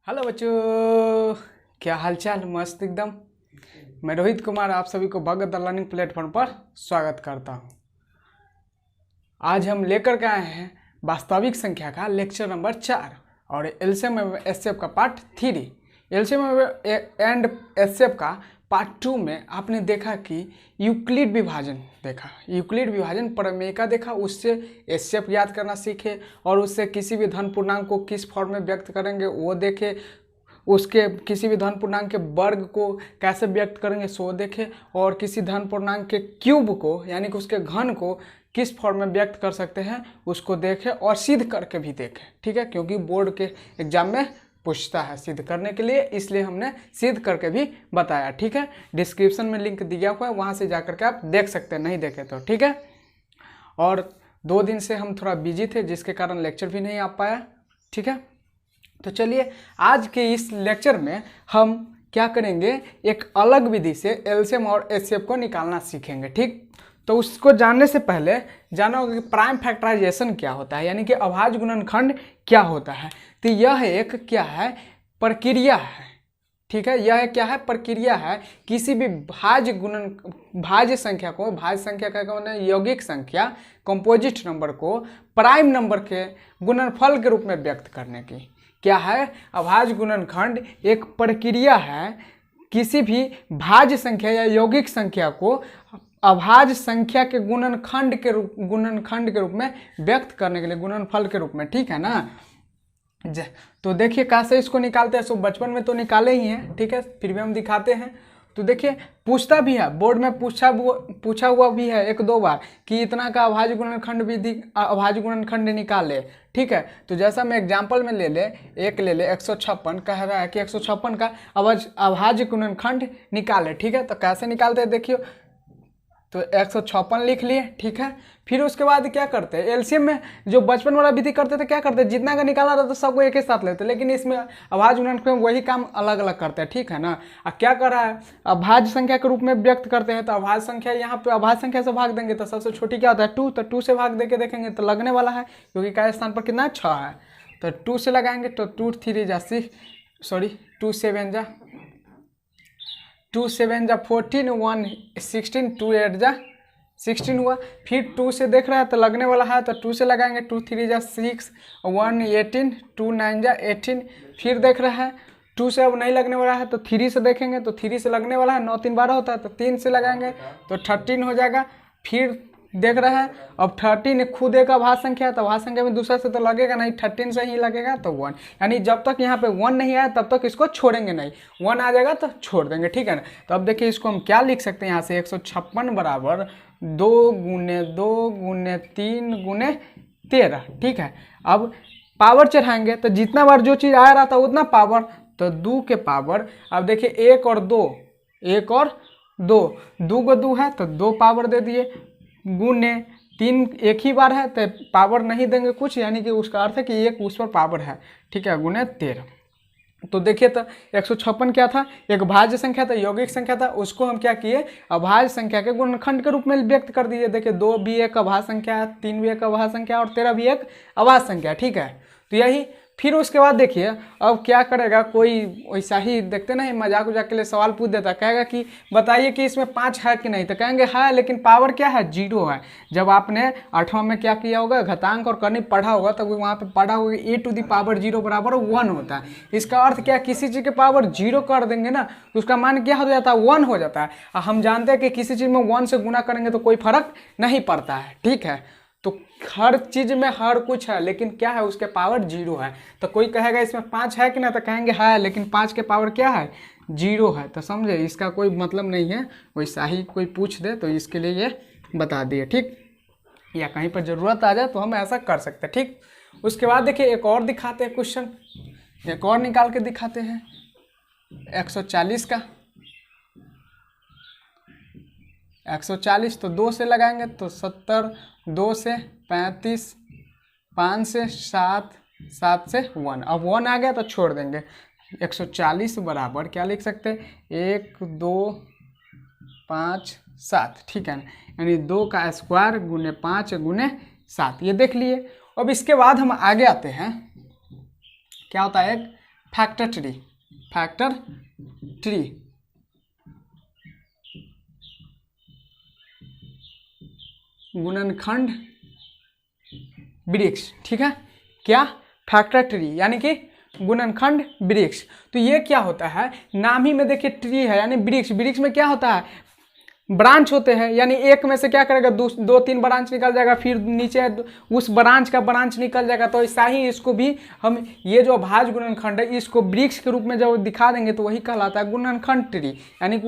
Hello बच्चों, क्या हालचाल। मस्त एकदम। मैं रोहित कुमार आप सभी को भगत लर्निंग प्लेटफॉर्म पर स्वागत करता हूं। आज हम लेकर के आए हैं वास्तविक संख्या का लेक्चर नंबर 4 और एलसीएम एचसीएफ का पार्ट 3। एलसीएम एंड एचसीएफ का पार्ट 2 में आपने देखा कि यूक्लिड विभाजन देखा, यूक्लिड विभाजन प्रमेय देखा, उससे एचसीएफ याद करना सीखे और उससे किसी भी धन पूर्णांक को किस फॉर्म में व्यक्त करेंगे वो देखे, उसके किसी भी धन पूर्णांक के वर्ग को कैसे व्यक्त करेंगे सो देखे, और किसी धन पूर्णांक के क्यूब को यानी कि उसके घन को किस फॉर्म में व्यक्त कर सकते हैं उसको देखे और सिद्ध करके भी देखे। ठीक है, क्योंकि बोर्ड के एग्जाम में पूछता है सिद्ध करने के लिए, इसलिए हमने सिद्ध करके भी बताया। ठीक है, डिस्क्रिप्शन में लिंक दिया हुआ है, वहाँ से जाकर के आप देख सकते हैं, नहीं देखे तो। ठीक है, और 2 दिन से हम थोड़ा बिजी थे जिसके कारण लेक्चर भी नहीं आ पाया। ठीक है, तो चलिए आज के इस लेक्चर में हम क्या करेंगे, एक अलग विधि से एलसीएम और एचसीएफ को निकालना सीखेंगे। ठीक, तो उसको जानने से पहले जाना होगा कि प्राइम फैक्टराइजेशन क्या होता है, यानी कि अभाज्य गुणनखंड क्या होता है। तो यह एक क्या है, प्रक्रिया है। ठीक है, यह क्या है, प्रक्रिया है। किसी भी भाज्य संख्या को, भाज्य संख्या का क्या है, यौगिक संख्या, कंपोजिट नंबर को प्राइम नंबर के गुणनफल के रूप में व्यक्त करने की क्या है, अभाज्य गुणनखंड एक प्रक्रिया है। किसी भी भाज्य संख्या या यौगिक संख्या को अभाज्य संख्या के गुणनखंड के रूप में व्यक्त करने के लिए, गुणनफल के रूप में। ठीक है ना, तो देखिए कैसे इसको निकालते हैं। सो बचपन में तो निकाले ही हैं, ठीक है, फिर भी हम दिखाते हैं। तो देखिए पूछता भी है, बोर्ड में पूछा हुआ भी है 1-2 बार कि इतना का अभाज्य गुणनखंड निकाले। ठीक है, तो जैसा मैं एग्जांपल में ले ले 156 कह रहा है कि 156 का अभाज्य गुणनखंड निकाले। ठीक है, तो कैसे निकालते हैं देखियो, तो 156 लिख लिए। ठीक है, फिर उसके बाद क्या करते हैं, एलसीएम में जो बचपन वाला विधि करते थे क्या करते हैं, जितना का निकाला था तो सबको एक ही साथ लेते, लेकिन इसमें अभाज्य गुणनखंड में वही काम अलग अलग करते हैं। ठीक है ना, अब क्या कर रहा है, अभाज्य संख्या के रूप में व्यक्त करते हैं। तो अभाज्य संख्या यहाँ पे अभाज्य संख्या से भाग देंगे तो सबसे छोटी क्या होता है 2, तो 2 से भाग देके देखेंगे तो लगने वाला है, क्योंकि का स्थान पर कितना 6 है। तो 2 से लगाएंगे तो 2 7 जा 14, 1 16, 2 8 जा 16 हुआ। फिर 2 से देख रहा है तो लगने वाला है, तो 2 से लगाएंगे, 2 3 जा 6, 1 18, 2 9 जा 18। फिर देख रहा है 2 से अब नहीं लगने वाला है तो 3 से देखेंगे, तो 3 से लगने वाला है, 9 3 12 होता है, तो 3 से लगाएंगे तो 13 हो जाएगा। फिर देख रहा है अब 13 खुद एक अभाज्य संख्या है, तो अभाज्य संख्या में दूसरा से तो लगेगा नहीं, 13 से ही लगेगा तो 1, यानी जब तक यहाँ पे 1 नहीं आया तब तक इसको छोड़ेंगे नहीं, 1 आ जाएगा तो छोड़ देंगे। ठीक है ना, तो अब देखिए इसको हम क्या लिख सकते हैं, यहाँ से 156 बराबर 2 × 2 × 3 × 13। ठीक है, अब पावर चढ़ाएंगे तो जितना बार जो चीज़ आ रहा था उतना पावर, तो 2 के पावर, अब देखिए 1 और 2, 2 को 2 है तो 2 पावर दे दिए, गुने 3 एक ही बार है तो पावर नहीं देंगे कुछ, यानी कि उसका अर्थ है कि 1 उस पर पावर है। ठीक है, गुने 13। तो देखिए तो 156 क्या था, एक भाज्य संख्या था, यौगिक संख्या था, उसको हम क्या किए, अभाज्य संख्या के गुणनखंड के रूप में व्यक्त कर दिए। देखिए 2 भी एक अभाज्य संख्या है, 3 भी एक अभाज्य संख्या और 13 भी एक अभाज्य संख्या। ठीक है, तो यही। फिर उसके बाद देखिए अब क्या करेगा, कोई वैसा ही देखते नहीं मजाक उजाक के लिए सवाल पूछ देता, कहेगा कि बताइए कि इसमें 5 है कि नहीं, तो कहेंगे है, लेकिन पावर क्या है 0 है। जब आपने 8वां में क्या किया होगा, घातांक और कर्ण पढ़ा होगा, तब वहाँ पे पढ़ा होगा a⁴ बराबर 1 होता है। इसका अर्थ क्या, किसी चीज़ के पावर 0 कर देंगे ना तो उसका मान क्या हो जाता है, 1 हो जाता है। हम जानते हैं कि किसी चीज़ में 1 से गुना करेंगे तो कोई फर्क नहीं पड़ता है। ठीक है, तो हर चीज में हर कुछ है, लेकिन क्या है, उसके पावर 0 है। तो कोई कहेगा इसमें 5 है कि ना, तो कहेंगे है, लेकिन 5 के पावर क्या है 0 है। तो समझे, इसका कोई मतलब नहीं है, वैसा ही कोई पूछ दे तो इसके लिए ये बता दिए। ठीक, या कहीं पर जरूरत आ जाए तो हम ऐसा कर सकते हैं। ठीक, उसके बाद देखिए एक और दिखाते हैं क्वेश्चन, एक और निकाल के दिखाते हैं 140 का। 140 तो 2 से लगाएंगे तो 70, 2 से 35, 5 से 7, 7 से 1, अब 1 आ गया तो छोड़ देंगे। 140 बराबर क्या लिख सकते हैं, 1 2 5 7। ठीक है ना, यानी 2 का स्क्वायर गुने 5 गुने 7, ये देख लिए। अब इसके बाद हम आगे आते हैं, क्या होता है, एक फैक्टर ट्री, फैक्टर ट्री, गुणनखंड वृक्ष, ठीक है। क्या? फैक्टर ट्री यानी कि गुणनखंड वृक्ष। तो ये क्या होता है, नाम ही में देखिए ट्री है यानी वृक्ष, वृक्ष में क्या होता है, ब्रांच होते हैं, यानी एक में से क्या करेगा, दो तीन ब्रांच निकल जाएगा, फिर नीचे उस ब्रांच का ब्रांच निकल जाएगा। तो ऐसा ही इसको भी हम ये जो अभाज्य गुणनखंड है इसको वृक्ष के रूप में जब दिखा देंगे तो वही कहलाता है गुणनखंड ट्री, यानी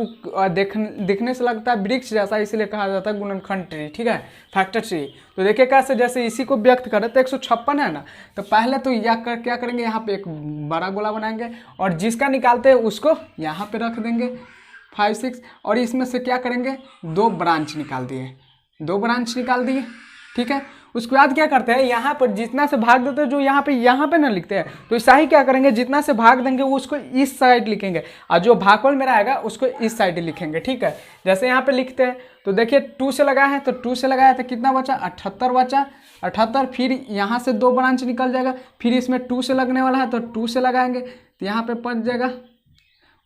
दिखने से लगता है वृक्ष जैसा, इसलिए कहा जाता है गुणनखंड ट्री, ठीक है, फैक्टर ट्री। तो देखिए कैसे, जैसे इसी को व्यक्त करें तो 156 है ना, तो पहले तो क्या करेंगे, यहाँ पे एक बड़ा गोला बनाएंगे और जिसका निकालते हैं उसको यहाँ पे रख देंगे 5 6, और इसमें से क्या करेंगे, 2 ब्रांच निकाल दिए, 2 ब्रांच निकाल दिए, ठीक है। उसके बाद क्या करते हैं, यहाँ पर जितना से भाग देते हैं, जो यहाँ पे ना लिखते हैं, तो ऐसा ही क्या करेंगे, जितना से भाग देंगे वो उसको इस साइड लिखेंगे और जो भागफल में रहेगा उसको इस साइड लिखेंगे, ठीक है। जैसे यहाँ पे लिखते हैं तो देखिए 2 से लगा है, तो 2 से लगाया तो कितना बचा, 78 बचा, 78, फिर यहाँ से 2 ब्रांच निकल जाएगा, फिर इसमें 2 से लगने वाला है तो 2 से लगाएंगे तो यहाँ पे बच जाएगा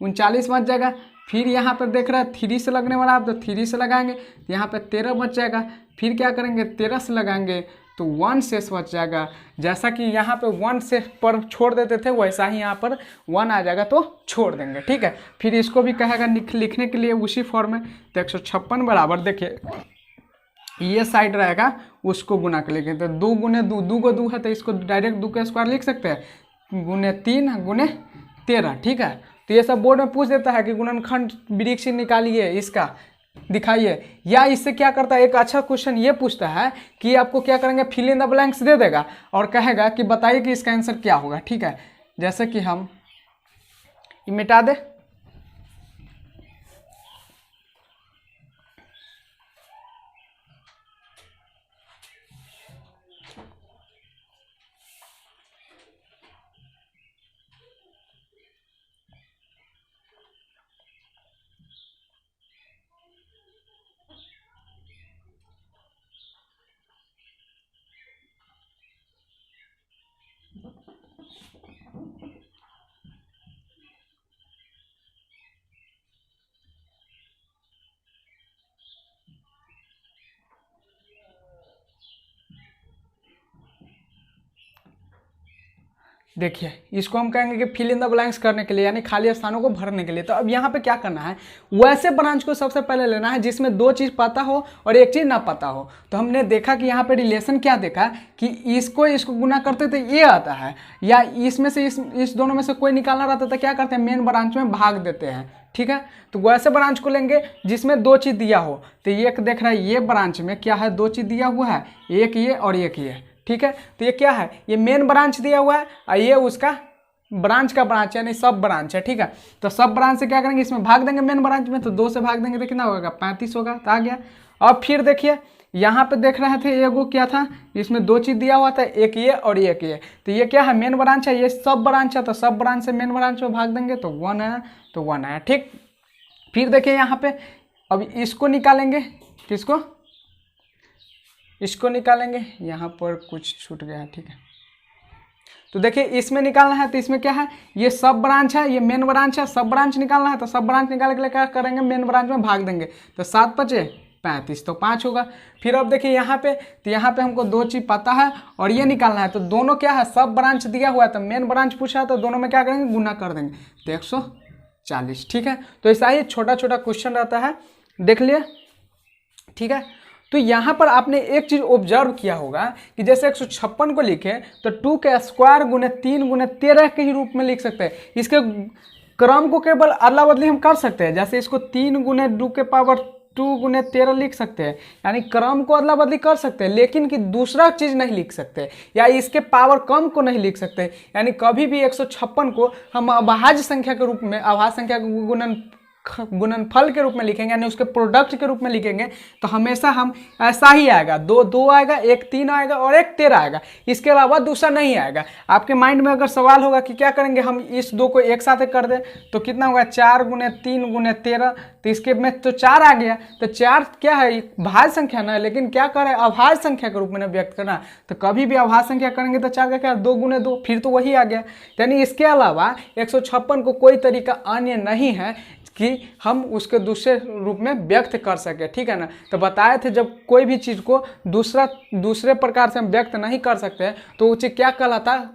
39 बच जाएगा। फिर यहाँ पर देख रहा है 3 से लगने वाला है तो 3 से लगाएंगे, यहाँ पे 13 बच जाएगा। फिर क्या करेंगे, 13 से लगाएंगे तो 1 शेष बच जाएगा। जैसा कि यहाँ पे 1 से पर छोड़ देते थे वैसा ही यहाँ पर 1 आ जाएगा तो छोड़ देंगे, ठीक है। फिर इसको भी कहेगा लिखने के लिए उसी फॉर्म में, तो 156 बराबर देखिए ये साइड रहेगा उसको गुना के लिखेंगे, तो 2 गुने 2, 2 को 2 है तो इसको डायरेक्ट 2 का स्क्वायर लिख सकते हैं, गुने 3 गुने 13, ठीक है। तो ये सब बोर्ड में पूछ देता है कि गुणनखंड वृक्ष निकालिए, इसका दिखाइए, या इससे क्या करता है, एक अच्छा क्वेश्चन ये पूछता है कि आपको क्या करेंगे, फिल इन द ब्लैंक्स दे देगा और कहेगा कि बताइए कि इसका आंसर क्या होगा, ठीक है। जैसे कि हम मिटा दे, देखिए इसको हम कहेंगे कि फिल इन द ब्लैंक्स करने के लिए, यानी खाली स्थानों को भरने के लिए। तो अब यहाँ पे क्या करना है, वैसे ब्रांच को सबसे पहले लेना है जिसमें 2 चीज़ पता हो और एक चीज़ ना पता हो। तो हमने देखा कि यहाँ पे रिलेशन क्या देखा कि इसको गुना करते थे ये आता है, या इसमें से इस दोनों में से कोई निकालना रहता था, क्या करते हैं, मेन ब्रांच में भाग देते हैं, ठीक है। तो वैसे ब्रांच को लेंगे जिसमें 2 चीज़ दिया हो, तो ये देख रहा है ये ब्रांच में क्या है, 2 चीज़ दिया हुआ है, एक ये और एक ये, ठीक है। तो ये क्या है, ये मेन ब्रांच दिया हुआ है और ये उसका ब्रांच का ब्रांच यानी सब ब्रांच है, ठीक है। तो सब ब्रांच से क्या करेंगे, इसमें भाग देंगे मेन ब्रांच में, तो 2 से भाग देंगे तो कितना होगा, 35 होगा, तो आ गया। अब फिर देखिए यहाँ पे देख रहे थे एगो क्या था, इसमें 2 चीज़ दिया हुआ था, एक ये और एक ये, तो ये क्या है, मेन ब्रांच है, ये सब ब्रांच है, तो सब ब्रांच से मेन ब्रांच में भाग देंगे तो 1 आया, तो 1 आया, ठीक। फिर देखिए यहाँ पे अब इसको निकालेंगे, किसको, इसको निकालेंगे, यहाँ पर कुछ छूट गया है, ठीक है। तो देखिए इसमें निकालना है, तो इसमें क्या है, ये सब ब्रांच है, ये मेन ब्रांच है, सब ब्रांच निकालना है, तो सब ब्रांच निकालने के लिए क्या करेंगे, मेन ब्रांच में भाग देंगे, तो 7 बचे 35, तो 5 होगा। फिर अब देखिए यहाँ पे, तो यहाँ पे हमको 2 चीज़ पता है और ये निकालना है, तो दोनों क्या है, सब ब्रांच दिया हुआ है, तो मेन ब्रांच पूछा है, तो दोनों में क्या करेंगे, गुना कर देंगे, तो 140, ठीक है। तो ऐसा ही छोटा छोटा क्वेश्चन रहता है, देख लिए, ठीक है। तो यहाँ पर आपने एक चीज़ ऑब्जर्व किया होगा कि जैसे 156 को लिखे तो 2 के स्क्वायर गुने 3 गुने 13 के ही रूप में लिख सकते हैं। इसके क्रम को केवल अदला बदली हम कर सकते हैं, जैसे इसको 3 गुने 2 के पावर 2 गुने 13 लिख सकते हैं, यानी क्रम को अदला बदली कर सकते हैं, लेकिन कि दूसरा चीज़ नहीं लिख सकते, या इसके पावर कम को नहीं लिख सकते। यानी कभी भी 156 को हम अभाज्य संख्या के रूप में, अभाज्य संख्या का गुणन गुणनफल के रूप में लिखेंगे यानी उसके प्रोडक्ट के रूप में लिखेंगे तो हमेशा हम ऐसा ही आएगा, दो आएगा, एक 3 आएगा और एक 13 आएगा, इसके अलावा दूसरा नहीं आएगा। आपके माइंड में अगर सवाल होगा कि क्या करेंगे हम इस 2 को एक साथ कर दें तो कितना होगा 4 गुने 3 गुने 13, तो इसके में तो 4 आ गया। तो 4 क्या है, भाज्य संख्या ना, लेकिन क्या करें अभाज्य संख्या के रूप में व्यक्त करना, तो कभी भी अभाज्य संख्या करेंगे तो 4 का क्या 2 गुने 2, फिर तो वही आ गया। यानी इसके अलावा 156 को कोई तरीका अन्य नहीं है कि हम उसके दूसरे रूप में व्यक्त कर सके, ठीक है ना। तो बताए थे जब कोई भी चीज़ को दूसरे प्रकार से हम व्यक्त नहीं कर सकते तो वो चीज़ क्या कहलाता है,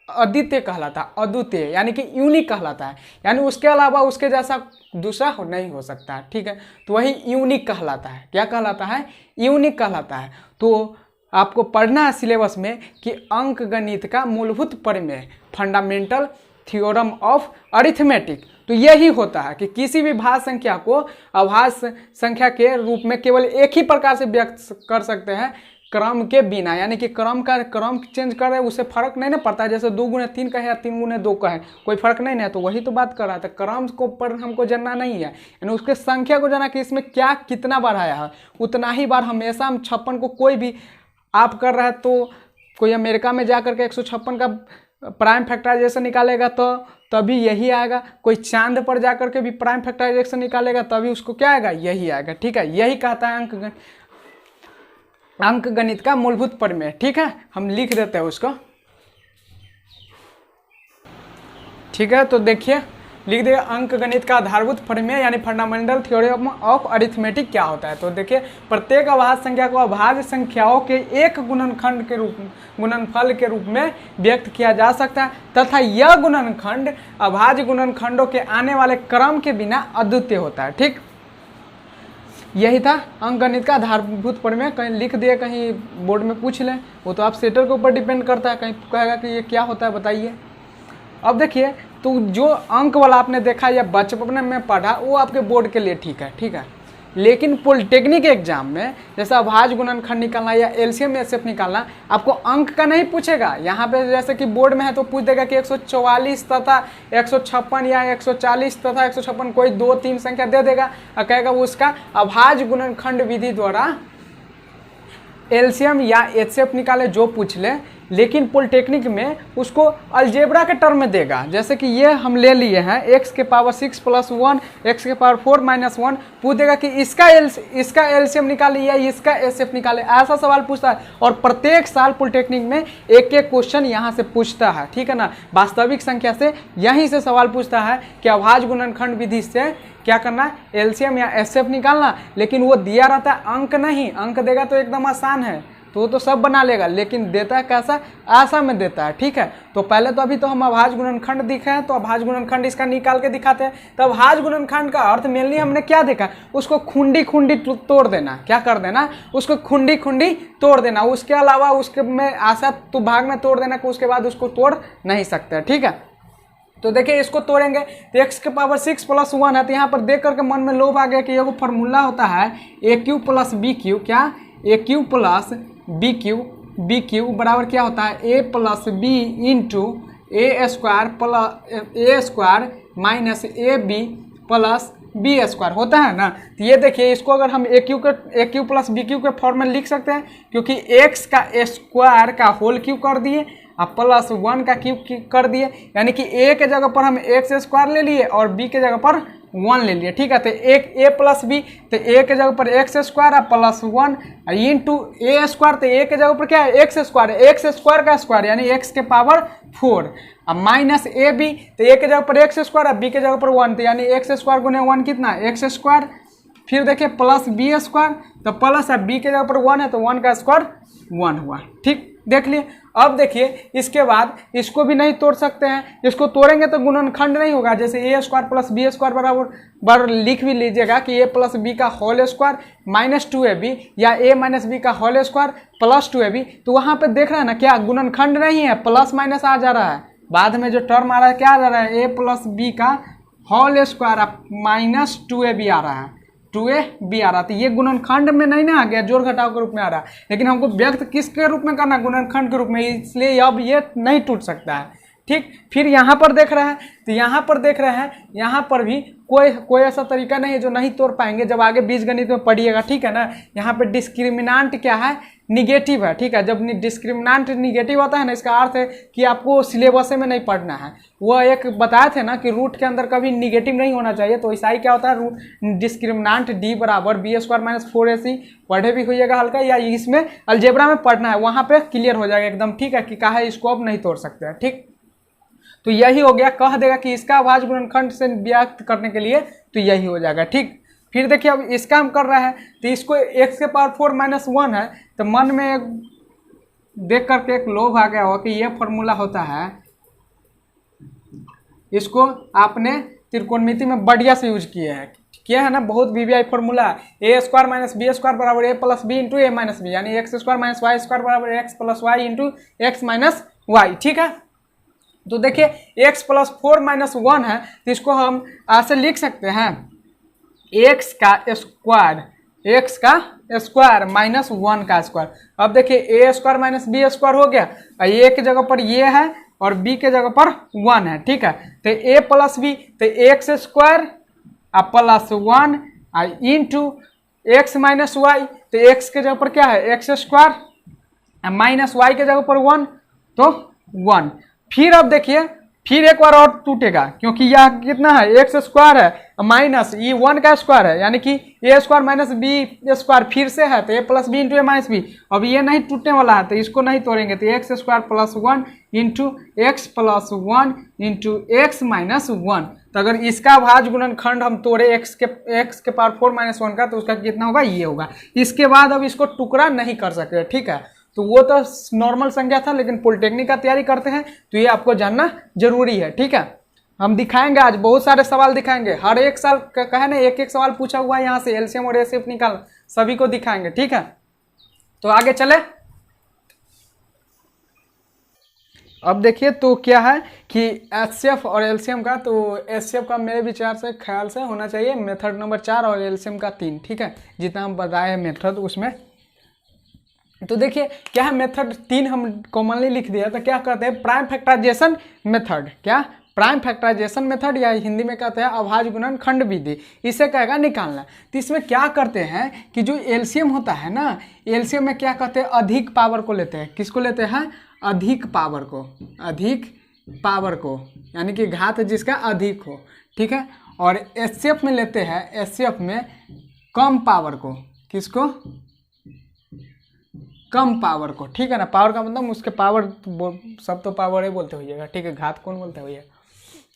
अद्वितीय कहलाता है, अद्वितीय यानी कि यूनिक कहलाता है, यानी उसके अलावा उसके जैसा दूसरा नहीं हो सकता है, ठीक है। तो वही यूनिक कहलाता है, क्या कहलाता है, यूनिक कहलाता है। तो आपको पढ़ना है सिलेबस में कि अंक गणित का मूलभूत प्रमेय, फंडामेंटल थ्योरम ऑफ अरिथमेटिक। तो यही होता है कि किसी भी भाज्य संख्या को अभाज्य संख्या के रूप में केवल एक ही प्रकार से व्यक्त कर सकते हैं, क्रम के बिना, यानी कि क्रम चेंज कर रहे हैं उससे फर्क नहीं ना पड़ता है। जैसे 2 गुने 3 का है या 3 गुने 2 का है, कोई फर्क नहीं है। तो वही तो बात कर रहा था, क्रम को पर हमको जानना नहीं है, यानी उसके संख्या को जानना कि इसमें क्या कितना बार आया है, उतना ही बार हमेशा हम 56 को कोई भी आप कर रहा है तो कोई अमेरिका में जा करके 156 का प्राइम फैक्टराइजेशन निकालेगा तो तभी यही आएगा, कोई चांद पर जाकर के भी प्राइम फैक्टराइजेशन निकालेगा तभी उसको क्या आएगा, यही आएगा, ठीक है। यही कहता है अंक गणित का मूलभूत प्रमेय, ठीक है। हम लिख देते हैं उसको, ठीक है। तो देखिए लिख दिया अंक गणित का आधारभूत प्रमेय यानी फंडामेंटल थ्योरम ऑफ अरिथमेटिक क्या होता है। तो देखिए प्रत्येक अभाज्य संख्या को अभाज्य संख्याओं के एक गुणनफल के रूप में व्यक्त किया जा सकता है तथा यह गुणनखंड अभाज्य गुणनखंडों के आने वाले क्रम के बिना अद्वितीय होता है, ठीक। यही था अंक गणित का आधारभूत प्रमेय। कहीं लिख दिए, कहीं बोर्ड में पूछ लें, वो तो आप सेटर के ऊपर डिपेंड करता है, कहीं कहेगा कि ये क्या होता है बताइए। अब देखिए तो जो अंक वाला आपने देखा या बचपन में पढ़ा वो आपके बोर्ड के लिए ठीक है, ठीक है। लेकिन पॉलिटेक्निक एग्जाम में जैसा अभाज्य गुणनखंड निकालना या एलसीएम एचसीएफ निकालना आपको अंक का नहीं पूछेगा। यहाँ पे जैसे कि बोर्ड में है तो पूछ देगा कि 144 तथा 156 या 140 तथा 156 कोई 2-3 संख्या दे देगा और कहेगा उसका अभाज्य गुणनखंड विधि द्वारा एलसीएम या एचसीएफ निकाले, जो पूछ ले। लेकिन पॉलिटेक्निक में उसको अलजेब्रा के टर्म में देगा, जैसे कि ये हम ले लिए हैं x के पावर 6 + 1 x के पावर 4 - 1, पूछ देगा कि इसका एलसीएम निकाले या इसका एचसीएफ निकाले, ऐसा सवाल पूछता है। और प्रत्येक साल पॉलिटेक्निक में एक एक क्वेश्चन यहाँ से पूछता है, ठीक है ना। वास्तविक संख्या से यहीं से सवाल पूछता है कि अभाज्य गुणनखंड विधि से क्या करना है, एलसीएम या एचसीएफ निकालना। लेकिन वो दिया रहता है अंक नहीं, अंक देगा तो एकदम आसान है, तो सब बना लेगा, लेकिन देता है कैसा, ऐसा में देता है, ठीक है। तो पहले तो अभी तो हम अभाज्य गुणनखंड दिखे हैं, तो अभाज्य गुणनखंड इसका निकाल के दिखाते हैं। तो अभाज्य गुणनखंड का अर्थ मेनली हमने क्या देखा, उसको खुंडी खुंडी तोड़ देना, क्या कर देना, उसको खुंडी खुंडी तोड़ देना। उसके अलावा उसके में ऐसा तो भाग में तोड़ देना कि उसके बाद उसको तोड़ नहीं सकते, ठीक है। तो देखिए इसको तोड़ेंगे तो x के पावर 6 + 1 है, तो यहाँ पर देख करके मन में लोभ आ गया कि ये वो फॉर्मूला होता है AQ + BQ, क्या AQ + BQ बराबर क्या होता है A + B × A² - AB + B² होता है ना। तो ये देखिए इसको अगर हम AQ + BQ के फॉर्म में लिख सकते हैं, क्योंकि x का स्क्वायर का होल क्यूब कर दिए और +1 का क्यूब कर दिए, यानी कि a के जगह पर हम x² ले लिए और b के जगह पर 1 ले लिए, ठीक है। तो एक a + b, तो a के जगह पर x² और +1 इंटू a², तो a के जगह पर क्या है x² का स्क्वायर यानी x के पावर 4 और माइनस AB, तो a के जगह पर x² और b के जगह पर 1, तो यानी x² × 1 कितना x²। फिर देखिए +b², तो प्लस है b के जगह पर 1 है तो 1 का स्क्वायर 1 हुआ, ठीक, देख लिए। अब देखिए इसके बाद इसको भी नहीं तोड़ सकते हैं, इसको तोड़ेंगे तो गुणनखंड नहीं होगा। जैसे a² + b² बराबर लिख भी लीजिएगा कि a + b का होल स्क्वायर -2ab या a - b का होल स्क्वायर +2ab। तो वहाँ पे देख रहे हैं ना क्या गुणनखंड नहीं है, प्लस माइनस आ जा रहा है, बाद में जो टर्म आ रहा है क्या आ जा रहा है, a + b का होल स्क्वायर -2ab आ रहा है, 2ab आ रहा था। ये गुणनखंड में नहीं ना आ गया, जोड़ घटाव के रूप में आ रहा है, लेकिन हमको व्यक्त किसके रूप में करना, गुणनखंड के रूप में, इसलिए अब ये नहीं टूट सकता है, ठीक। फिर यहाँ पर देख रहे हैं, तो यहाँ पर देख रहे हैं यहाँ पर भी कोई ऐसा तरीका नहीं है जो नहीं तोड़ पाएंगे, जब आगे बीजगणित में पढ़िएगा, ठीक है ना। यहाँ पे डिस्क्रिमिनांट क्या है, निगेटिव है, ठीक है। जब डिस्क्रिमिनांट निगेटिव होता है ना, इसका अर्थ है कि आपको सिलेबस में नहीं पढ़ना है। वह एक बताए थे ना कि रूट के अंदर कभी निगेटिव नहीं होना चाहिए, तो ऐसा ही क्या होता है, रूट डिस्क्रिमिनांट डी बराबर बी स्क्वायर माइनस 4ac पढ़े भी होइएगा हल्का, या इसमें अलजेब्रा में पढ़ना है, वहाँ पे क्लियर हो जाएगा एकदम, ठीक है, कि कहा है इसको अब नहीं तोड़ सकते हैं, ठीक। तो यही हो गया, कह देगा कि इसका अभाज्य गुणनखंड से व्यक्त करने के लिए, तो यही हो जाएगा, ठीक। फिर देखिए अब इसका हम कर रहे हैं, तो इसको x के पावर 4 माइनस 1 है, तो मन में देख करके एक लोभ आ गया हो कि ये फॉर्मूला होता है, इसको आपने त्रिकोणमिति में बढ़िया से यूज किए है ना, बहुत वीवीआई फॉर्मूला है। A square minus B square बराबर A plus B into A minus B, यानी X square minus Y square बराबर X plus Y into x minus Y, ठीक है। तो देखिए x प्लस 4 माइनस 1 है, तो इसको हम ऐसे लिख सकते हैं, x का स्क्वायर माइनस 1 का स्क्वायर। अब देखिए ए स्क्वायर माइनस बी स्क्वायर हो गया, ए के जगह पर ये है और बी के जगह पर 1 है, ठीक है। तो ए प्लस बी, तो x square plus 1 into x minus y, तो एक्स के जगह पर क्या है, एक्स स्क्वायर माइनस वाई के जगह पर 1, तो 1। फिर अब देखिए, फिर एक बार और टूटेगा, क्योंकि यह कितना है, एक्स स्क्वायर है माइनस ये 1 का स्क्वायर है, यानी कि ए स्क्वायर माइनस बी स्क्वायर फिर से है, तो A plus B into A minus B. अब ये नहीं टूटने वाला है, तो इसको नहीं तोड़ेंगे, तो x square plus 1 into x plus 1 into x minus 1। तो अगर इसका अभाज्य गुणनखंड हम तोड़े एक्स के पावर 4 माइनस 1 का, तो उसका कितना होगा, ये होगा। इसके बाद अब इसको टुकड़ा नहीं कर सकते, ठीक है। तो वो तो नॉर्मल संख्या था, लेकिन पॉलिटेक्निक का तैयारी करते हैं तो ये आपको जानना जरूरी है, ठीक है। हम दिखाएंगे आज बहुत सारे सवाल दिखाएंगे, हर एक साल कहे ना एक सवाल पूछा हुआ है, यहाँ से एलसीएम और एचसीएफ निकाल सभी को दिखाएंगे, ठीक है। तो आगे चले। अब देखिए तो क्या है कि एचसीएफ और एलसीएम का, तो एचसीएफ का मेरे विचार से ख्याल से होना चाहिए मेथड नंबर 4 और एलसीएम का 3, ठीक है, जितना हम बताए मेथड उसमें। तो देखिए क्या है, मेथड 3 हम कॉमनली लिख दिया, तो क्या कहते हैं, प्राइम फैक्टराइजेशन मेथड, क्या प्राइम फैक्टराइजेशन मेथड, या हिंदी में कहते हैं अभाज्य गुणनखंड विधि, इसे कहेगा निकालना। तो इसमें क्या करते हैं कि जो एलसीएम होता है ना, एलसीएम में क्या कहते हैं, अधिक पावर को लेते हैं, किसको लेते हैं, अधिक पावर को, यानी कि घात जिसका अधिक हो, ठीक है। और एचसीएफ में लेते हैं, एचसीएफ में कम पावर को, किसको, कम पावर को, ठीक है ना। पावर का मतलब उसके पावर, सब तो पावर ही बोलते होइएगा, ठीक है, घात कौन बोलते होइएगा।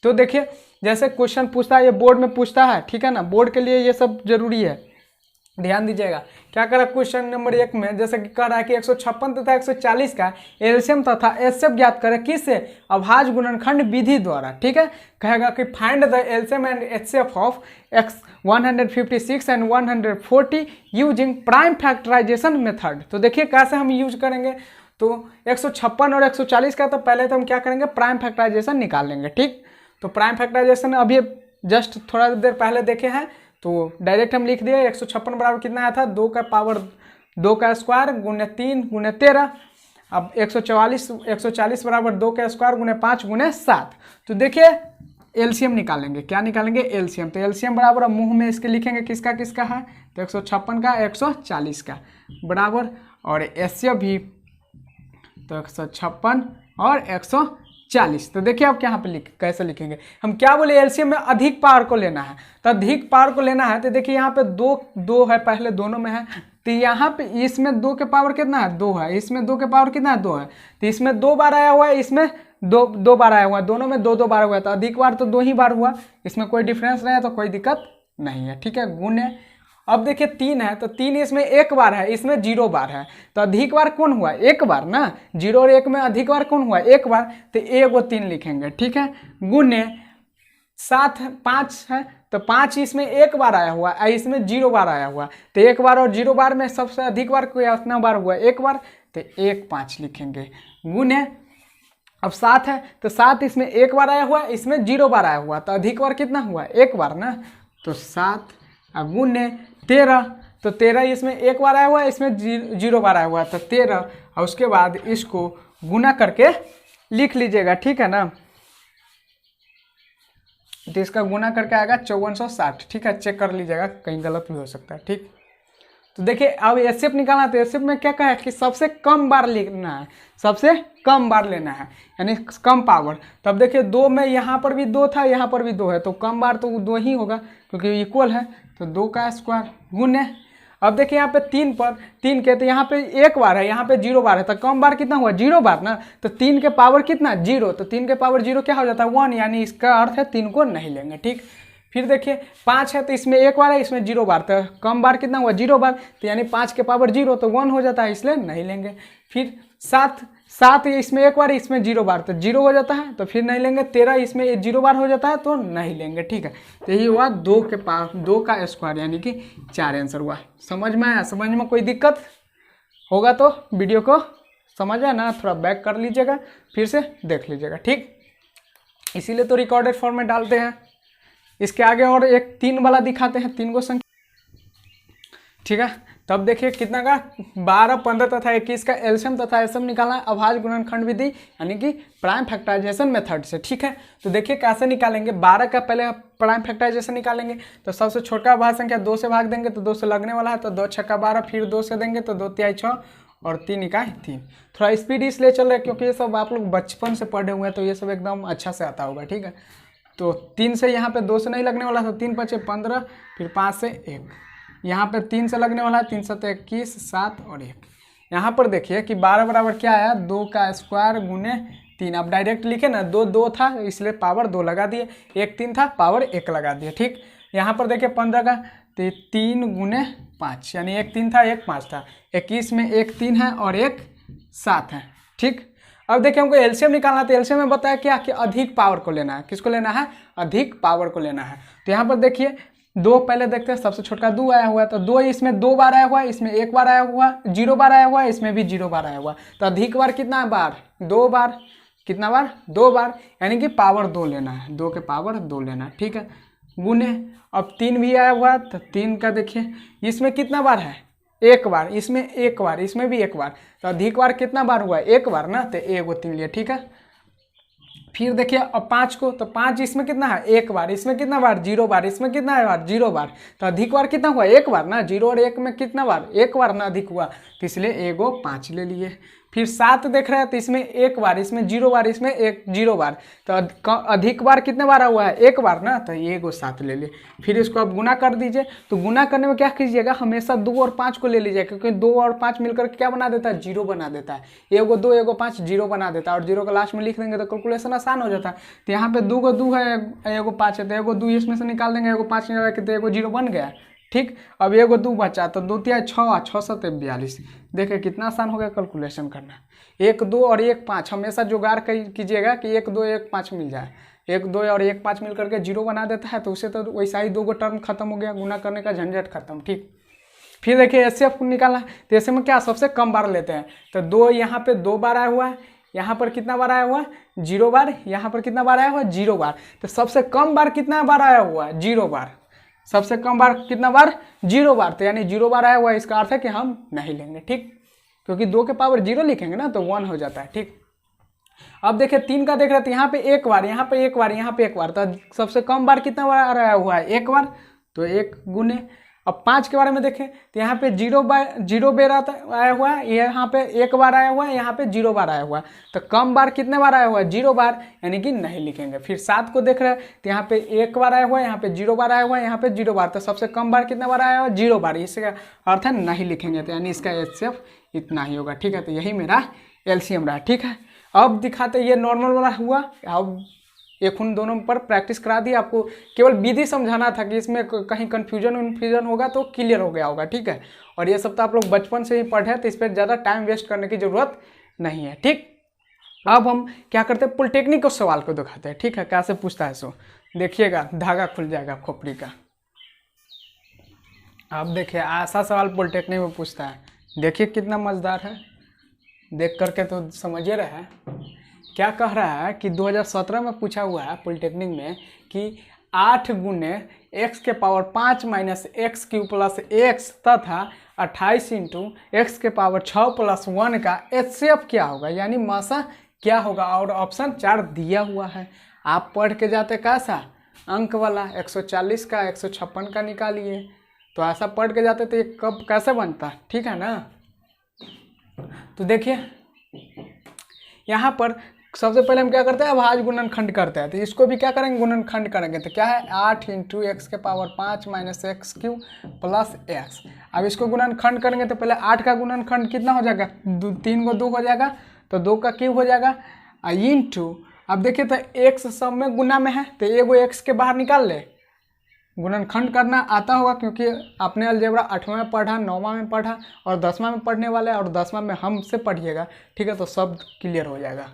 तो देखिए जैसे क्वेश्चन पूछता है, ये बोर्ड में पूछता है, ठीक है ना, बोर्ड के लिए ये सब जरूरी है, ध्यान दीजिएगा। क्या करा क्वेश्चन नंबर 1 में, जैसे कि कह रहा है कि 156 तथा 140 का एलसीएम तथा एचसीएफ ज्ञात करें, किससे, अभाज्य गुणनखंड विधि द्वारा, ठीक है। कहेगा कि find the LCM and HCF of x 156 and 140 using prime factorisation method. तो देखिए कैसे हम यूज करेंगे, तो 156 और 140 का, तो पहले तो हम क्या करेंगे, प्राइम फैक्टराइजेशन निकाल लेंगे, ठीक। तो प्राइम फैक्टराइजेशन अभी जस्ट थोड़ा देर पहले देखे हैं, तो डायरेक्ट हम लिख दिए 156 बराबर कितना आया था, 2 का पावर 2 का स्क्वायर गुने 3 गुने 13। अब 140 बराबर 2 का स्क्वायर गुने 5 गुने 7। तो देखिए एलसीएम निकालेंगे, क्या निकालेंगे, एलसीएम। तो एलसीएम बराबर अब मुंह में इसके लिखेंगे किसका किसका है, तो 156 का 140 का बराबर, और एचसीएफ भी तो 156 और 140। तो देखिए अब यहाँ पे कैसे लिखेंगे, हम क्या बोले, एलसीएम में अधिक पावर को लेना है, तो अधिक पावर को लेना है, तो देखिए यहाँ पे 2 है, पहले दोनों में है, तो यहाँ पे इसमें 2 के पावर कितना है, 2 है, इसमें 2 के पावर कितना है, 2 है, तो इसमें 2 बार आया हुआ है, इसमें 2 बार आया हुआ है, दोनों में 2 बार हुआ है, तो अधिक बार तो 2 ही बार हुआ, इसमें कोई डिफरेंस नहीं है, तो कोई दिक्कत नहीं है, ठीक है, गुण है। अब देखिए 3 है, तो 3 इसमें 1 बार है, इसमें 0 बार है, तो अधिक बार कौन हुआ, 1 बार ना, 0 और 1 में अधिक बार कौन हुआ, 1 बार, तो 3 लिखेंगे, ठीक है, गुने 7 5 है, तो 5 इसमें 1 बार आया हुआ है, इसमें 0 बार आया हुआ, तो 1 बार और 0 बार में सबसे अधिक बार कितना बार हुआ, 1 बार, तो 1 5 लिखेंगे, गुने अब 7 है, तो 7 इसमें 1 बार आया हुआ, इसमें 0 बार आया हुआ, तो अधिक बार कितना हुआ, 1 बार ना, तो 7 गुने 13, तो 13 इसमें 1 बार आया हुआ है, इसमें 0 बार आया हुआ है, तो 13, और उसके बाद इसको गुना करके लिख लीजिएगा, ठीक है ना। तो इसका गुना करके आएगा 5460। ठीक है, चेक कर लीजिएगा, कहीं गलत भी हो सकता है। ठीक, तो देखिए अब एचसीएफ निकालना, तो एचसीएफ में क्या कहा है कि सबसे कम बार लेना है, सबसे कम बार लेना है, यानी कम पावर। तब देखिए 2 में यहाँ पर भी 2 था, यहाँ पर भी 2 है, तो कम बार तो 2 ही होगा क्योंकि इक्वल है, तो 2 का स्क्वायर गुने। अब देखिए यहाँ पे 3 पर 3 के, तो यहाँ पे 1 बार है, यहाँ पे 0 बार है, तो कम बार कितना हुआ 0 बार ना, तो 3 के पावर कितना 0, तो 3 के पावर 0 क्या हो जाता है 1, यानी इसका अर्थ है 3 को नहीं लेंगे। ठीक, फिर देखिए 5 है, तो इसमें 1 बार है, इसमें 0 बार, तो कम बार कितना हुआ 0 बार, तो यानी 5 के पावर 0 तो 1 हो जाता है, इसलिए नहीं लेंगे। फिर 7 इसमें 1 बार, इसमें 0 बार, तो 0 हो जाता है, तो फिर नहीं लेंगे। 13 इसमें 0 बार हो जाता है, तो नहीं लेंगे। ठीक है, तो यही हुआ 2 का स्क्वायर, यानी कि 4 आंसर हुआ। समझ में आया? समझ में कोई दिक्कत होगा तो वीडियो को समझ आया ना, थोड़ा बैक कर लीजिएगा, फिर से देख लीजिएगा। ठीक, इसीलिए तो रिकॉर्डेड फॉर्म में डालते हैं। इसके आगे और एक 3 वाला दिखाते हैं, 3 को संख्या। ठीक है, तब देखिए कितना का 12, 15 तथा 21 का एलसीएम तथा एलसीएम निकालना अभाज्य गुणनखंड विधि, यानी कि प्राइम फैक्टराइजेशन मेथड से। ठीक है, तो देखिए कैसे निकालेंगे। 12 का पहले प्राइम फैक्टराइजेशन निकालेंगे, तो सबसे छोटा अभाज्य संख्या 2 से भाग देंगे, तो 2 से लगने वाला है, तो 2 छक्का 12, फिर 2 से देंगे तो 2 तिहाई 6 और 3 इकाई 3। थोड़ा स्पीड इसलिए चल रहा है क्योंकि ये सब आप लोग बचपन से पढ़े हुए हैं, तो ये सब एकदम अच्छा से आता होगा। ठीक है, तो 3 से यहाँ पे 2 से नहीं लगने वाला, तो 3 5 15, फिर 5 से 1, यहाँ पे 3 से लगने वाला है, 3 7 21, 7 और 1। यहाँ पर देखिए कि 12 बराबर क्या आया 2 का स्क्वायर गुने 3। अब डायरेक्ट लिखे ना, 2 था इसलिए पावर 2 लगा दिए, 1 3 था पावर 1 लगा दिए। ठीक, यहाँ पर देखिए 15 का, तो 3 गुने 5, यानी 1 3 था 1 5 था, 21 में 1 3 है और 1 7 है। ठीक, अब देखिए हमको एलसीएम निकालना है, तो एलसीएम में बताया क्या कि अधिक पावर को लेना है। किसको लेना है? अधिक पावर को लेना है। तो यहाँ पर देखिए 2 पहले देखते हैं, सबसे छोटा 2 आया हुआ है, तो 2 इसमें 2 बार आया हुआ है, इसमें 1 बार आया हुआ, 0 बार आया हुआ है, इसमें भी 0 बार आया हुआ। तो अधिक बार कितना बार 2 बार, कितना बार 2 बार, यानी कि पावर 2 लेना है, 2 के पावर 2 लेना है। ठीक है, गुने अब 3 भी आया हुआ, तो 3 का देखिए इसमें कितना बार है 1 बार, इसमें 1 बार, इसमें भी 1 बार, तो अधिक बार कितना बार हुआ 1 बार ना, तो 1 3 लिया। ठीक है, फिर देखिए अब 5 को, तो 5 इसमें कितना है 1 बार, इसमें कितना बार 0 बार, इसमें कितना है बार 0 बार, तो अधिक बार कितना हुआ 1 बार ना, 0 और 1 में कितना बार 1 बार ना अधिक हुआ, तो इसलिए 5 ले लिए। फिर 7 देख रहे हैं, तो इसमें 1 बार, इसमें 0 बार, इसमें 0 बार, तो अधिक बार कितने बार हुआ है 1 बार ना, तो 7 ले लिए। फिर इसको अब गुना कर दीजिए, तो गुना करने में क्या कीजिएगा हमेशा 2 और 5 को ले लीजिएगा, क्योंकि 2 और 5 मिलकर क्या बना देता है 0 बना देता है। 1 2 1 5 0 बना देता है, और 0 को लास्ट में लिख देंगे तो कैलकुलेशन आसान हो जाता है। तो यहाँ पे 2 2 है, 1 5 है, तो 1 2 इसमें से निकाल देंगे, 1 5 निकाल के, तो 1 0 बन गया। ठीक, अब 1 2 बचा, तो 2 3 6 6 7 42। देखिए कितना आसान हो गया कैलकुलेशन करना। 1 2 और 1 5 हमेशा जुगाड़ कीजिएगा कि 1 2 1 5 मिल जाए। 1 2 और 1 5 मिल करके 0 बना देता है, तो उससे तो वैसा ही 2 गो टर्म खत्म हो गया, गुना करने का झंझट खत्म। ठीक, फिर देखिए एचसीएफ निकालना, तो ऐसे में क्या सबसे कम बार लेते हैं, तो 2 यहाँ पे 2 बार आया हुआ है, यहाँ पर कितना बार आया हुआ है 0 बार, यहाँ पर कितना बार आया हुआ है 0 बार, तो सबसे कम बार कितना बार आया हुआ है 0 बार, सबसे कम बार कितना बार 0 बार, तो यानी 0 बार आया हुआ है, इसका अर्थ है कि हम नहीं लेंगे। ठीक, क्योंकि 2 के पावर 0 लिखेंगे ना तो 1 हो जाता है। ठीक, अब देखिए 3 का देख रहे थे, यहाँ पे 1 बार, यहाँ पे 1 बार, यहाँ पे 1 बार, तो सबसे कम बार कितना बार आया हुआ है 1 बार, तो 1 गुने। अब 5 के बारे में देखें, तो यहाँ पे 0 बार आया हुआ है, यहाँ पे 1 बार आया हुआ है, यहाँ पे 0 बार आया हुआ है, तो कम बार कितने बार आया हुआ है 0 बार, यानी कि नहीं लिखेंगे। फिर 7 को देख रहे हैं, तो यहाँ पे 1 बार आया हुआ है, यहाँ पे 0 बार आया हुआ है, यहाँ पे 0 बार, तो सबसे कम बार कितना बार आया हुआ है 0 बार, इसका अर्थ है नहीं लिखेंगे, तो यानी इसका एचसीएफ इतना ही होगा। ठीक है, तो यही मेरा एलसीएम रहा। ठीक है, अब दिखाते ये नॉर्मल वाला हुआ, अब एक उन दोनों पर प्रैक्टिस करा दी, आपको केवल विधि समझाना था कि इसमें कहीं कन्फ्यूजन होगा तो क्लियर हो गया होगा। ठीक है, और ये सब तो आप लोग बचपन से ही पढ़े, तो इस पर ज़्यादा टाइम वेस्ट करने की ज़रूरत नहीं है। ठीक, अब हम क्या करते हैं पॉलिटेक्निक को सवाल को दिखाते हैं। ठीक है, कैसे पूछता है सो देखिएगा, धागा खुल जाएगा खोपड़ी का। अब देखिए ऐसा सवाल पॉलिटेक्निक में पूछता है, देखिए कितना मज़ेदार है, देख करके तो समझिए रहे हैं। क्या कह रहा है कि 2017 में पूछा हुआ है पॉलिटेक्निक में कि 8 गुने x के power 5 minus x Q plus x तथा 28 इंटू एक्स के पावर 6 प्लस 1 का एचसीएफ क्या होगा, यानी मासा क्या होगा, और ऑप्शन 4 दिया हुआ है। आप पढ़ के जाते कैसा अंक वाला, 140 का 156 का निकालिए। तो ऐसा पढ़ के जाते तो ये कब कैसे बनता, ठीक है ना। तो देखिए यहाँ पर सबसे पहले हम क्या करते हैं, अभाज्य गुणनखंड करते हैं। तो इसको भी क्या करेंगे, गुणनखंड करेंगे। तो क्या है 8 इंटू एक्स के power 5 minus x Q plus x. अब इसको गुणनखंड करेंगे तो पहले 8 का गुणनखंड कितना हो जाएगा, 3 को 2 हो जाएगा, तो 2 का क्यूब हो जाएगा इंटू। अब देखिए तो एक्स सब में गुना में है, तो एगो एक्स के बाहर निकाल ले। गुणनखंड करना आता होगा क्योंकि आपने अलजेब्रा 8वां में पढ़ा, 9वां में पढ़ा और 10वां में पढ़ने वाला है, और 10वां में हमसे पढ़िएगा, ठीक है। तो सब क्लियर हो जाएगा,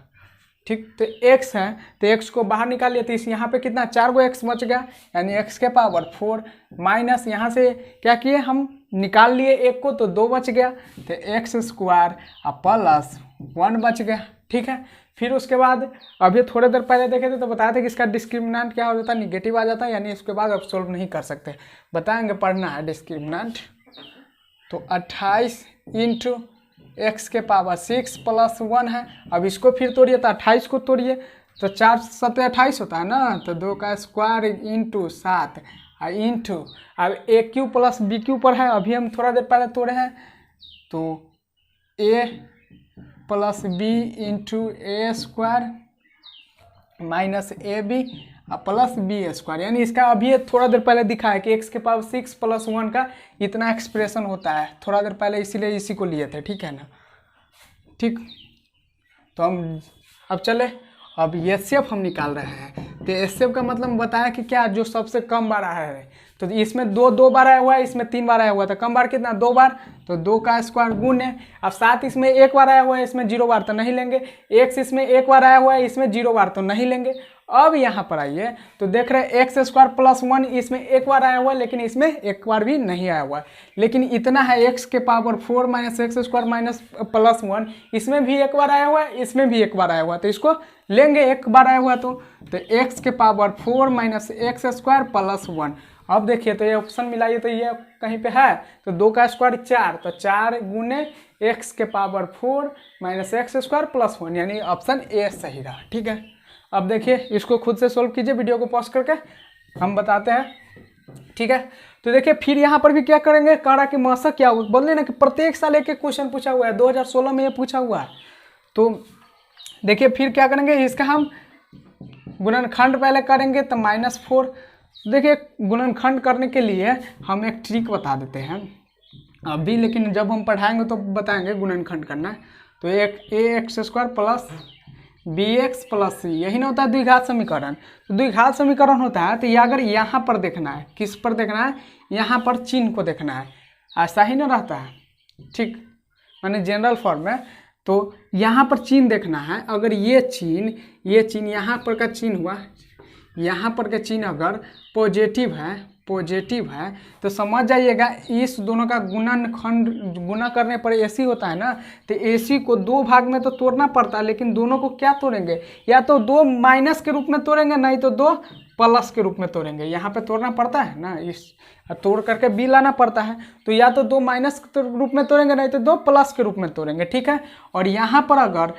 ठीक। तो x है तो x को बाहर निकालिए। तो इस यहाँ पे कितना 4 गो x बच गया, यानी x के पावर 4 माइनस यहाँ से क्या किए हम निकाल लिए एक को, तो 2 बच गया। तो एक्स स्क्वायर प्लस 1 बच गया, ठीक है। फिर उसके बाद अभी थोड़ी देर पहले देखे थे तो बताया था कि इसका डिस्क्रिमिनेंट क्या हो जाता है, निगेटिव आ जाता है, यानी इसके बाद अब सोल्व नहीं कर सकते, बताएंगे, पढ़ना है डिस्क्रिमिनेंट। तो 28 इंटू एक्स के पावर 6 प्लस 1 है। अब इसको फिर तोड़िए तो 28 को तोड़िए, तो 4 7 28 होता है ना, तो 2 का स्क्वायर इंटू 7 इंटू अब ए क्यू प्लस बी क्यू पर है, अभी हम थोड़ा देर पहले तोड़े हैं, तो A plus B into A square minus A B plus B square. यानी इसका अभी थोड़ा देर पहले दिखा है कि एक्स के पावर 6 प्लस 1 का इतना एक्सप्रेशन होता है, थोड़ा देर पहले इसीलिए इसी को लिए थे, ठीक है ना, ठीक। तो हम अब चले, अब एचसीएफ हम निकाल रहे हैं। तो एचसीएफ का मतलब बताया कि क्या, जो सबसे कम बार आया है। तो इसमें दो बार आया हुआ है, इसमें 3 बार आया हुआ था, कम बार कितना 2 बार, तो 2 का स्क्वायर गुण है। अब 7 इसमें 1 बार आया हुआ है, इसमें 0 बार तो नहीं लेंगे। एक्स इसमें 1 बार आया हुआ है, इसमें 0 बार तो नहीं लेंगे। अब यहाँ पर आइए तो देख रहे हैं एक्स स्क्वायर प्लस 1 इसमें 1 बार आया हुआ है, लेकिन इसमें 1 बार भी नहीं आया हुआ है। लेकिन इतना है एक्स के power 4 minus x square minus plus 1, इसमें भी 1 बार आया हुआ है, इसमें भी 1 बार आया हुआ है, तो इसको लेंगे 1 बार आया हुआ तो एक्स के power 4 minus x square plus 1। अब देखिए तो ये ऑप्शन मिलाइए तो ये कहीं पे है, तो 2 का स्क्वायर 4, तो 4 गुने एक्स के power 4 minus x square plus 1, यानी ऑप्शन ए सही रहा, ठीक है। अब देखिए इसको खुद से सोल्व कीजिए, वीडियो को पॉज करके हम बताते हैं, ठीक है। तो देखिए फिर यहाँ पर भी क्या करेंगे, काड़ा की मासक क्या होगा, बोल रहे ना कि प्रत्येक साल एक क्वेश्चन पूछा हुआ है, 2016 में ये पूछा हुआ है। तो देखिए फिर क्या करेंगे, इसका हम गुणनखंड पहले करेंगे तो -4। देखिए गुणनखंड करने के लिए हम एक ट्रिक बता देते हैं अभी, लेकिन जब हम पढ़ाएंगे तो बताएंगे गुणनखंड करना। तो एक A X square plus B X plus C, यही ना होता है द्विघात समीकरण। तो द्विघात समीकरण होता है तो ये अगर यहाँ पर देखना है, किस पर देखना है, यहाँ पर चिन्ह को देखना है, ऐसा ही ना रहता है, ठीक, माने जनरल फॉर्म में। तो यहाँ पर चिन्ह देखना है, अगर ये चिन्ह यहाँ पर का चिन्ह हुआ, यहाँ पर का चिन्ह अगर पॉजिटिव है तो समझ जाइएगा इस दोनों का गुना करने पर एसी होता है ना, तो एसी को 2 भाग में तो तोड़ना पड़ता है, लेकिन दोनों को क्या तोड़ेंगे, या तो 2 माइनस के रूप में तोड़ेंगे, नहीं तो 2 प्लस के रूप में तोड़ेंगे। यहाँ पे तोड़ना पड़ता है ना, इस तोड़ करके बी लाना पड़ता है, तो या तो 2 माइनस के रूप में तोड़ेंगे, नहीं तो 2 प्लस के रूप में तोड़ेंगे, ठीक है। और यहाँ पर अगर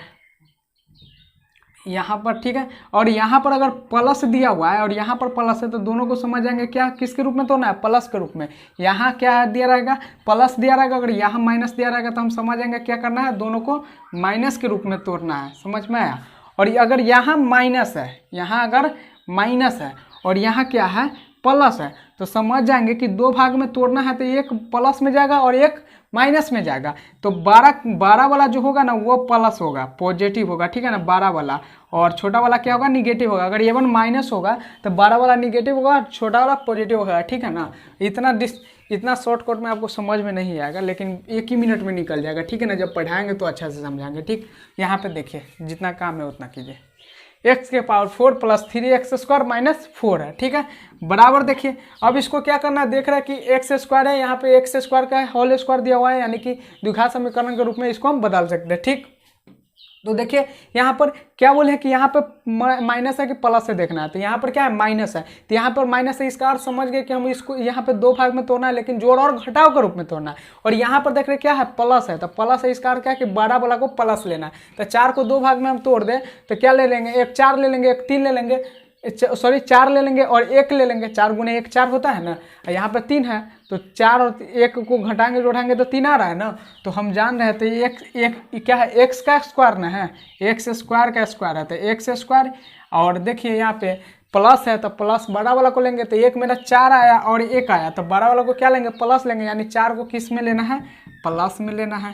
ठीक है, और यहाँ पर अगर प्लस दिया हुआ है और यहाँ पर प्लस है, तो दोनों को समझ जाएंगे क्या, किसके रूप में तोड़ना है, प्लस के रूप में। यहाँ क्या दिया रहेगा, प्लस दिया रहेगा, अगर यहाँ माइनस दिया रहेगा तो हम समझ जाएंगे क्या करना है, दोनों को माइनस के रूप में तोड़ना है, समझ में आया। और अगर यहाँ माइनस है, यहाँ अगर माइनस है और यहाँ क्या है, प्लस है, तो समझ जाएंगे कि 2 भाग में तोड़ना है, तो एक प्लस में जाएगा और एक माइनस में जाएगा। तो 12 वाला जो होगा ना वो प्लस होगा, पॉजिटिव होगा, ठीक है ना, 12 वाला, और छोटा वाला क्या होगा, निगेटिव होगा। अगर A1 माइनस होगा तो 12 वाला निगेटिव होगा, छोटा वाला पॉजिटिव होगा, ठीक है ना। इतना शॉर्टकट में आपको समझ में नहीं आएगा, लेकिन 1 ही मिनट में निकल जाएगा, ठीक है ना। जब पढ़ाएंगे तो अच्छा से समझाएंगे, ठीक। यहाँ पे देखिए जितना काम है उतना कीजिए। एक्स के power 4 plus 3x square minus 4 है, ठीक है, बराबर। देखिए अब इसको क्या करना है, देख रहे हैं कि एक्स स्क्वायर है, यहाँ पे एक्स स्क्वायर का होल स्क्वायर दिया हुआ है, यानी कि द्विघात समीकरण के रूप में इसको हम बदल सकते हैं, ठीक। तो देखिए यहाँ पर क्या बोले हैं कि यहाँ पे माइनस है कि प्लस से देखना है, तो यहाँ पर क्या है, माइनस है, तो यहाँ पर माइनस है, इसका अर्थ समझ गए कि हम इसको यहाँ पे 2 भाग में तोड़ना है, लेकिन जोड़ और घटाव के रूप में तोड़ना है। और यहाँ पर देख रहे क्या है, प्लस है, तो प्लस है, इसका अर्थ क्या है कि 12 वाला को प्लस लेना है। तो 4 को 2 भाग में हम तोड़ दें तो क्या ले लेंगे, एक 4 ले लेंगे, एक 3 ले लेंगे, सॉरी 4 ले लेंगे और 1 ले लेंगे, 4 गुने 1 4 होता है ना, यहाँ पर 3 है तो 4 और 1 को घटाएंगे जोड़ाएंगे तो 3 आ रहा है ना। तो हम जान रहे थे एक क्या है, एक्स का स्क्वायर ना है, एक्स स्क्वायर का स्क्वायर है तो एक्स स्क्वायर। और देखिए यहाँ पे प्लस है तो प्लस बड़ा वाला को लेंगे तो एक मेरा 4 आया और 1 आया तो बड़ा वाला को क्या लेंगे, प्लस लेंगे, यानी 4 को किस में लेना है, प्लस में लेना है।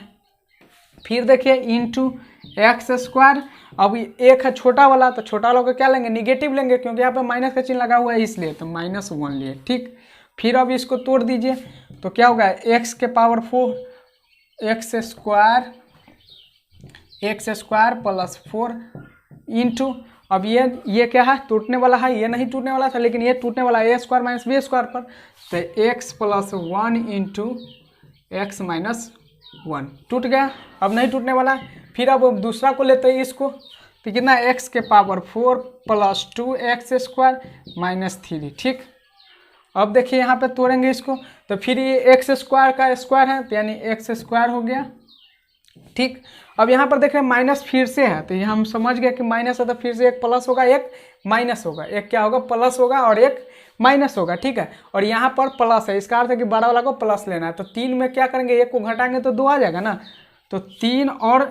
फिर देखिए इंटू एक्स स्क्वायर, अब एक है छोटा वाला तो छोटा वाला को क्या लेंगे, निगेटिव लेंगे, क्योंकि यहाँ पे माइनस का चिन्ह लगा हुआ है इसलिए, तो -1 लिए। ठीक, फिर अब इसको तोड़ दीजिए तो क्या होगा, एक्स के power 4 x square plus 4 into, अब ये क्या है, टूटने वाला है, ये नहीं टूटने वाला था लेकिन ये टूटने वाला है, A square minus B square पर, तो x plus 1 into x minus 1 टूट गया, अब नहीं टूटने वाला है। फिर अब दूसरा को लेते हैं इसको, तो कितना, एक्स के power 4 plus 2 x square minus 3। ठीक, अब देखिए यहाँ पे तोड़ेंगे इसको तो फिर ये एक्स स्क्वायर का स्क्वायर है तो यानी एक्स स्क्वायर हो गया। ठीक, अब यहाँ पर देख रहे हैं माइनस फिर से है तो ये हम समझ गए कि माइनस है तो फिर से एक प्लस होगा एक माइनस होगा, एक क्या होगा, प्लस होगा और एक माइनस होगा। ठीक है, और यहाँ पर प्लस है, इसका अर्थ है कि बड़ा वाला को प्लस लेना है, तो 3 में क्या करेंगे, 1 को घटाएंगे तो 2 आ जाएगा ना, तो 3 और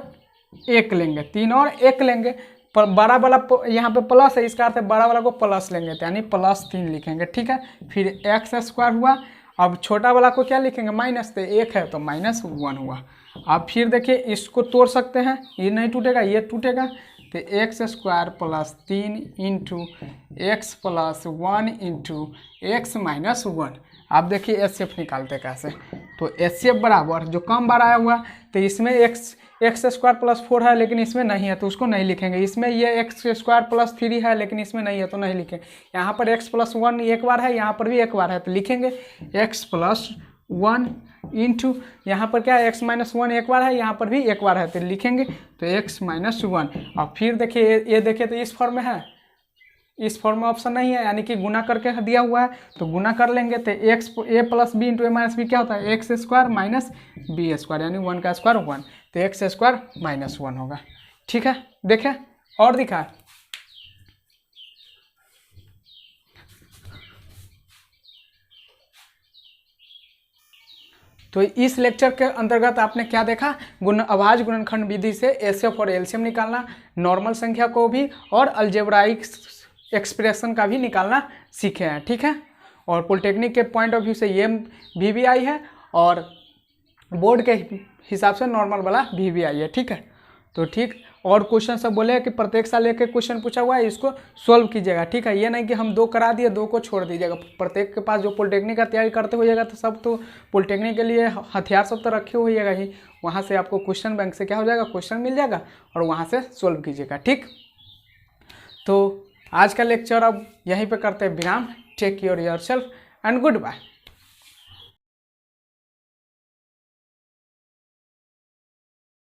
1 लेंगे, 3 और 1 लेंगे, पर बड़ा वाला यहाँ पे प्लस है, इसका अर्थ है बड़ा वाला को प्लस लेंगे तो यानी +3 लिखेंगे। ठीक है, फिर एक्स स्क्वायर हुआ, अब छोटा वाला को क्या लिखेंगे, माइनस, तो 1 है तो -1 हुआ। अब फिर देखिए इसको तोड़ सकते हैं, ये नहीं टूटेगा ये टूटेगा, तो x square plus 3 into x plus 1 into x minus 1। आप देखिए एचसीएफ निकालते कैसे, तो एचसीएफ बराबर जो कम बार आया हुआ तो इसमें एक्स स्क्वायर प्लस 4 है लेकिन इसमें नहीं है तो उसको नहीं लिखेंगे, इसमें ये एक्स स्क्वायर प्लस 3 है लेकिन इसमें नहीं है तो नहीं लिखेंगे, यहाँ पर एक्स प्लस 1 एक बार है, यहाँ पर भी एक बार है तो लिखेंगे एक्स प्लस 1 इंटू यहाँ पर क्या है, एक्स माइनस 1 एक बार है, यहाँ पर भी एक बार है तो लिखेंगे तो एक्स माइनस 1। और फिर देखिए ये देखिए तो इस फॉर्म में है, इस फॉर्म में ऑप्शन नहीं है यानी कि गुना करके दिया हुआ है तो गुना कर लेंगे तो x A plus B into A minus B क्या होता है, x square minus B square, यानी 1 का स्क्वायर 1, तो एक्स स्क्वायर -1 होगा। ठीक है, देखें और दिखा, तो इस लेक्चर के अंतर्गत आपने क्या देखा, अभाज्य गुणनखंड विधि से एसएफ और एलसीएम निकालना, नॉर्मल संख्या को भी और अलजेब्राइक एक्सप्रेशन का भी निकालना सीखे हैं। ठीक है, और पॉलिटेक्निक के पॉइंट ऑफ व्यू से ये VVI है और बोर्ड के हिसाब से नॉर्मल वाला VVI है। ठीक है, तो ठीक, और क्वेश्चन सब बोले हैं कि प्रत्येक साल एक एक क्वेश्चन पूछा हुआ है, इसको सोल्व कीजिएगा। ठीक है, ये नहीं कि हम 2 करा दिए 2 को छोड़ दीजिएगा, प्रत्येक के पास जो पॉलिटेक्निक का तैयारी करते होइएगा तो सब तो पॉलिटेक्निक के लिए हथियार सब तो रखे होइएगा ही, वहाँ से आपको क्वेश्चन बैंक से क्या हो जाएगा, क्वेश्चन मिल जाएगा और वहाँ से सोल्व कीजिएगा। ठीक, तो आज का लेक्चर अब यहीं पे करते हैं विराम। Take care yourself and good bye.